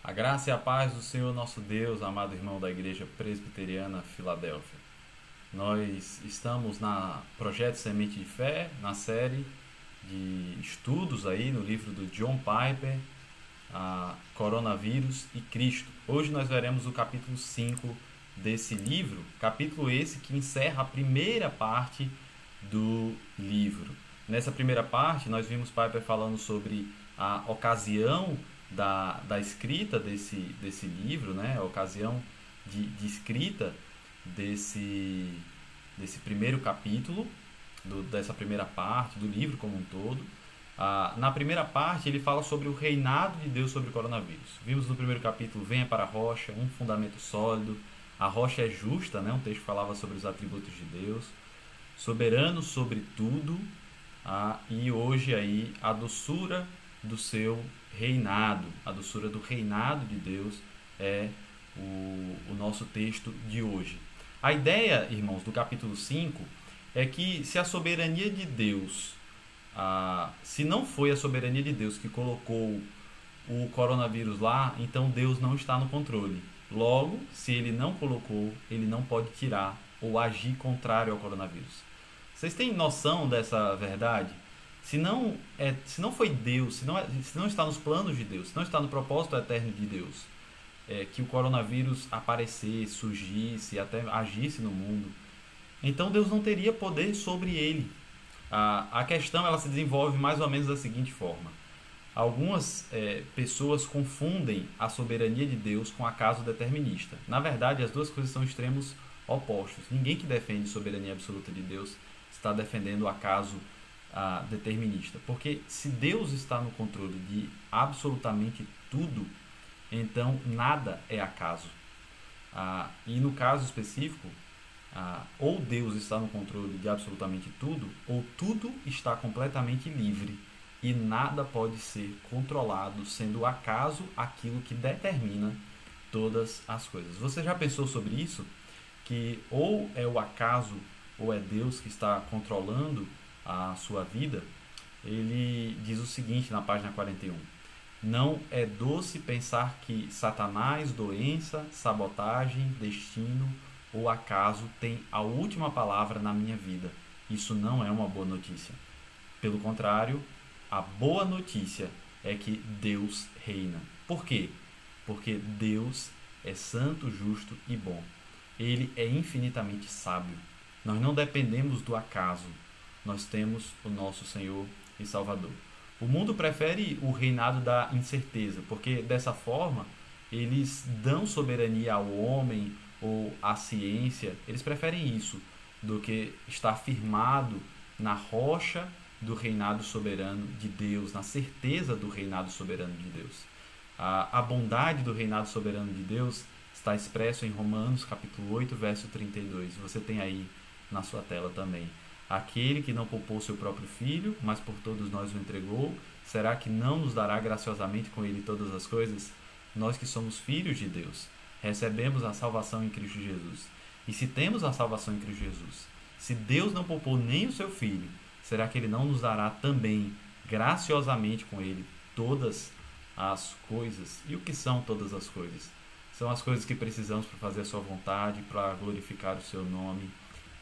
A graça e a paz do Senhor nosso Deus, amado irmão da Igreja Presbiteriana Filadélfia. Nós estamos na Projeto Semente de Fé, na série de estudos aí no livro do John Piper, Coronavírus e Cristo. Hoje nós veremos o capítulo 5 desse livro, capítulo esse que encerra a primeira parte do livro. Nessa primeira parte nós vimos Piper falando sobre a ocasião da escrita desse livro, né? A ocasião de escrita desse primeiro capítulo, dessa primeira parte do livro como um todo. Na primeira parte ele fala sobre o reinado de Deus sobre o coronavírus. Vimos no primeiro capítulo, venha para a rocha, um fundamento sólido. A rocha é justa, né? Um texto que falava sobre os atributos de Deus. Soberano sobre tudo. E hoje aí a doçura do seu reinado, a doçura do reinado de Deus é o nosso texto de hoje. A ideia, irmãos, do capítulo 5 é que se a soberania de Deus, se não foi a soberania de Deus que colocou o coronavírus lá, então Deus não está no controle. Logo, se ele não colocou, ele não pode tirar ou agir contrário ao coronavírus. Vocês têm noção dessa verdade? Se não foi Deus, se não está nos planos de Deus, se não está no propósito eterno de Deus, que o coronavírus aparecesse, surgisse, até agisse no mundo, então Deus não teria poder sobre ele. A questão ela se desenvolve mais ou menos da seguinte forma. Algumas pessoas confundem a soberania de Deus com acaso determinista. Na verdade, as duas coisas são extremos opostos. Ninguém que defende soberania absoluta de Deus está defendendo o acaso determinista. Porque se Deus está no controle de absolutamente tudo, então nada é acaso. E no caso específico, ou Deus está no controle de absolutamente tudo, ou tudo está completamente livre e nada pode ser controlado, sendo o acaso aquilo que determina todas as coisas. Você já pensou sobre isso? Que ou é o acaso ou é Deus que está controlando a sua vida? Ele diz o seguinte na página 41: não é doce pensar que Satanás, doença, sabotagem, destino ou acaso tem a última palavra na minha vida. Isso não é uma boa notícia. Pelo contrário, a boa notícia é que Deus reina. Por quê? Porque Deus é santo, justo e bom. Ele é infinitamente sábio. Nós não dependemos do acaso. Nós temos o nosso Senhor e Salvador. O mundo prefere o reinado da incerteza, porque dessa forma eles dão soberania ao homem ou à ciência. Eles preferem isso do que estar firmado na rocha do reinado soberano de Deus, na certeza do reinado soberano de Deus. A bondade do reinado soberano de Deus está expresso em Romanos capítulo 8, verso 32. Você tem aí na sua tela também. Aquele que não poupou seu próprio filho, mas por todos nós o entregou, será que não nos dará graciosamente com ele todas as coisas? Nós que somos filhos de Deus, recebemos a salvação em Cristo Jesus. E se temos a salvação em Cristo Jesus, se Deus não poupou nem o seu filho, será que ele não nos dará também graciosamente com ele todas as coisas? E o que são todas as coisas? São as coisas que precisamos para fazer a sua vontade, para glorificar o seu nome,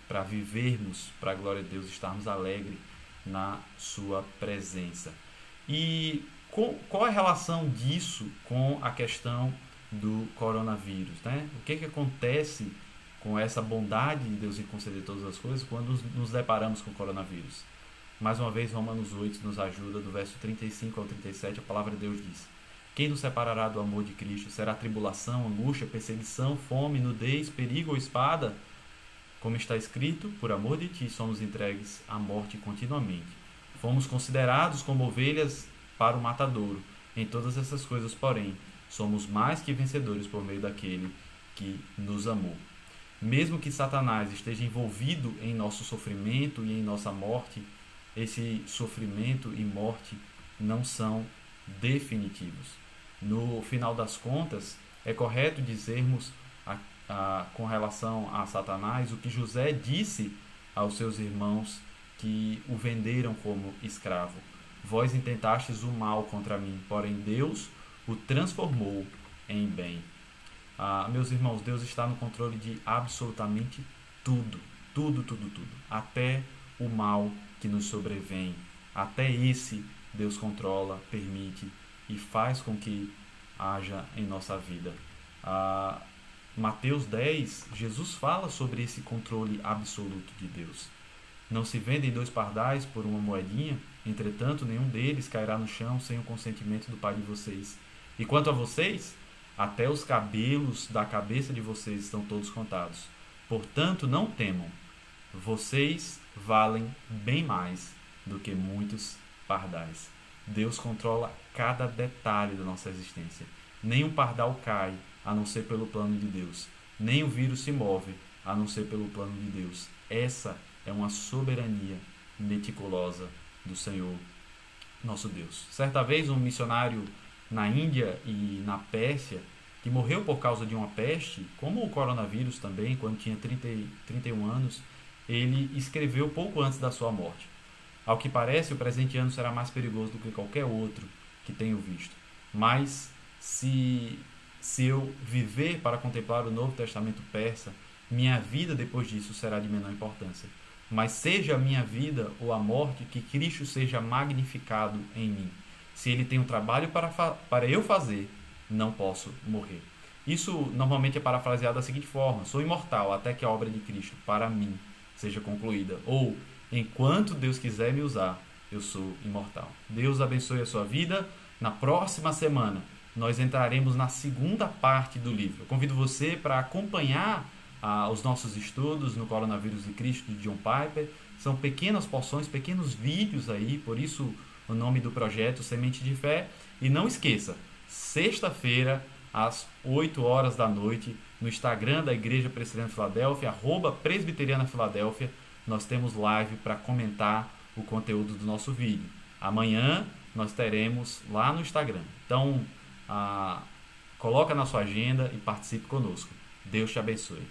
para vivermos para a glória de Deus, estarmos alegres na sua presença. E qual é a relação disso com a questão do coronavírus, né? O que acontece com essa bondade de Deus em conceder todas as coisas quando nos deparamos com o coronavírus? Mais uma vez, Romanos 8 nos ajuda, do verso 35 ao 37, a palavra de Deus diz: quem nos separará do amor de Cristo? Será tribulação, angústia, perseguição, fome, nudez, perigo ou espada? Como está escrito, por amor de ti somos entregues à morte continuamente. Fomos considerados como ovelhas para o matadouro. Em todas essas coisas, porém, somos mais que vencedores por meio daquele que nos amou. Mesmo que Satanás esteja envolvido em nosso sofrimento e em nossa morte, esse sofrimento e morte não são definitivos. No final das contas, é correto dizermos com relação a Satanás o que José disse aos seus irmãos que o venderam como escravo: vós intentastes o mal contra mim, porém Deus o transformou em bem. Meus irmãos, Deus está no controle de absolutamente tudo, tudo, tudo, tudo, até o mal que nos sobrevém, até esse Deus controla, permite e faz com que haja em nossa vida. Mateus 10, Jesus fala sobre esse controle absoluto de Deus. Não se vendem 2 pardais por uma moedinha, entretanto nenhum deles cairá no chão sem o consentimento do Pai de vocês. E quanto a vocês, até os cabelos da cabeça de vocês estão todos contados. Portanto, não temam, vocês valem bem mais do que muitos pardais. Deus controla cada detalhe da nossa existência. Nem um pardal cai, a não ser pelo plano de Deus. Nem o vírus se move, a não ser pelo plano de Deus. Essa é uma soberania meticulosa do Senhor, nosso Deus. Certa vez, um missionário na Índia e na Pérsia, que morreu por causa de uma peste, como o coronavírus também, quando tinha 31 anos, ele escreveu pouco antes da sua morte: ao que parece, o presente ano será mais perigoso do que qualquer outro que tenho visto. Mas, se eu viver para contemplar o Novo Testamento persa, minha vida depois disso será de menor importância. Mas seja a minha vida ou a morte, que Cristo seja magnificado em mim. Se ele tem um trabalho para eu fazer, não posso morrer. Isso normalmente é parafraseado da seguinte forma: sou imortal até que a obra de Cristo para mim seja concluída. Ou, enquanto Deus quiser me usar, eu sou imortal. Deus abençoe a sua vida. Na próxima semana, nós entraremos na segunda parte do livro. Eu convido você para acompanhar os nossos estudos no Coronavírus de Cristo, de John Piper. São pequenas porções, pequenos vídeos aí, por isso o nome do projeto Semente de Fé. E não esqueça, sexta-feira, às 8 horas da noite, no Instagram da Igreja Presbiteriana Filadélfia, @Presbiteriana Filadélfia, nós temos live para comentar o conteúdo do nosso vídeo. Amanhã nós teremos lá no Instagram. Então, coloca na sua agenda e participe conosco. Deus te abençoe.